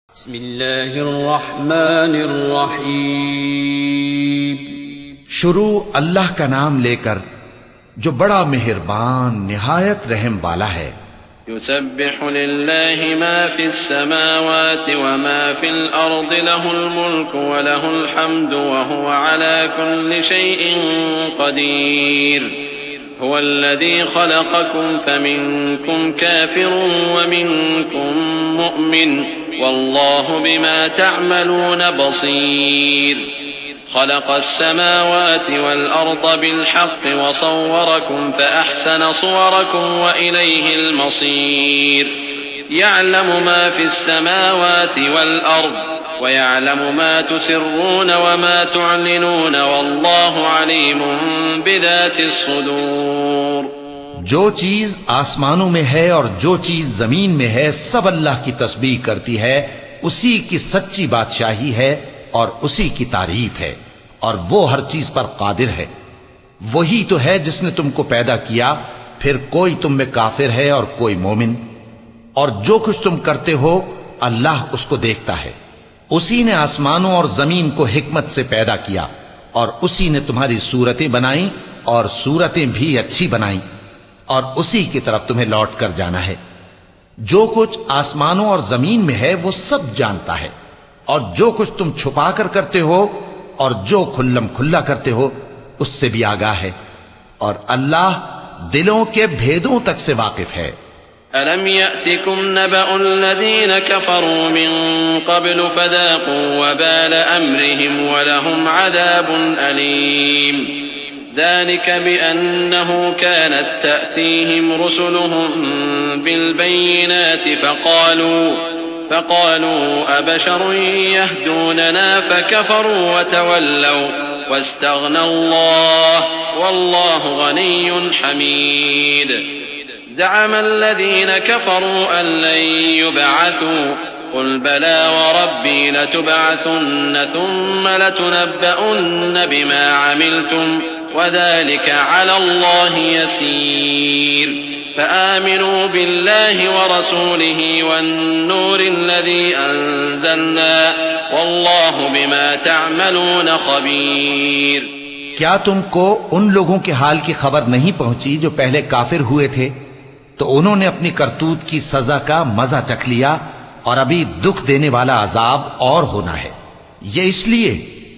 बिस्मिल्लाहिर्रहमानिर्रहीम। शुरू अल्लाह का नाम लेकर जो बड़ा मेहरबान निहायत रहम वाला है। युसब्बिहु लिल्लाहि मा फिस्समावाति व मा फिल अर्दि लहुल मुल्कु व लहुल हम्दु व हुवा अला कुल्लि शैइन क़दीर। हुवल्लज़ी ख़लक़कुम फमिनकुम काफ़िरुन व मिनकुम मुअमिन वल्लाहु बिमा तअमलून बसीर। ख़लक़स्समावाति वल अर्द बिलहक़्क़ि व सव्वरकुम फअहसन सुवरकुम व इलैहिल मसीर। यअलमु मा फिस्समावाति वल अर्द व यअलमु मा तुसिर्रून व मा तुअलिनून वल्लाहु अलीमुन बिज़ातिस्सुदूर। जो चीज आसमानों में है और जो चीज जमीन में है सब अल्लाह की तस्बीह करती है। उसी की सच्ची बादशाही है और उसी की तारीफ है और वो हर चीज पर कादिर है। वही तो है जिसने तुमको पैदा किया, फिर कोई तुम में काफिर है और कोई मोमिन, और जो कुछ तुम करते हो अल्लाह उसको देखता है। उसी ने आसमानों और जमीन को हिकमत से पैदा किया और उसी ने तुम्हारी सूरतें बनाई और सूरतें भी अच्छी बनाई और उसी की तरफ तुम्हें लौट कर जाना है। जो कुछ आसमानों और जमीन में है वो सब जानता है, और जो कुछ तुम छुपा कर करते हो और जो खुल्लम खुल्ला करते हो उससे भी आगाह है, और अल्लाह दिलों के भेदों तक से वाकिफ है। अलम यअतिकुम नबअल्लज़ीन कफ़रू मिन क़ब्लु फ़ज़ाक़ू वबाल अम्रिहिम व लहुम अज़ाबुन अलीम। ज़ालिक बिअन्नहु कानत तअतीहिम रुसुलुहुम बिलबय्यिनाति फ़क़ालू अबशरुन यहदूनना फ़कफ़रू वतवल्लव वस्तग़ना अल्लाह वल्लाहु गनिय्युन हमीद। ज़अम अल्लज़ीन कफ़रू अन लन युबअथू क़ुल बला वरब्बी लतुबअथुन्न थुम्म लतुनब्बउन्न बिमा अमिलतुम वज़ालिक अला अल्लाहि यसीर। फ़आमिनू बिल्लाहि वरसूलिहि वन्नूरिल्लज़ी अंज़लना वल्लाहु बिमा तअमलून ख़बीर। क्या तुमको उन लोगों के हाल की खबर नहीं पहुंची जो पहले काफिर हुए थे? तो उन्होंने अपनी करतूत की सजा का मजा चख लिया और अभी दुख देने वाला अजाब और होना है। ये इसलिए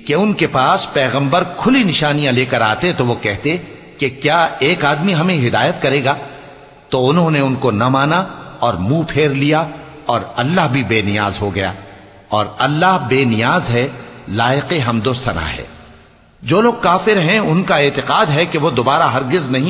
कि उनके पास पैगंबर खुली निशानियां लेकर आते तो वो कहते कि क्या एक आदमी हमें हिदायत करेगा? तो उन्होंने उनको न माना और मुंह फेर लिया, और अल्लाह भी बेनियाज हो गया, और अल्लाह बेनियाज है, लायक हम्दो सना है। जो लोग काफिर हैं उनका एतकाद है कि वो दोबारा हरगिज नहीं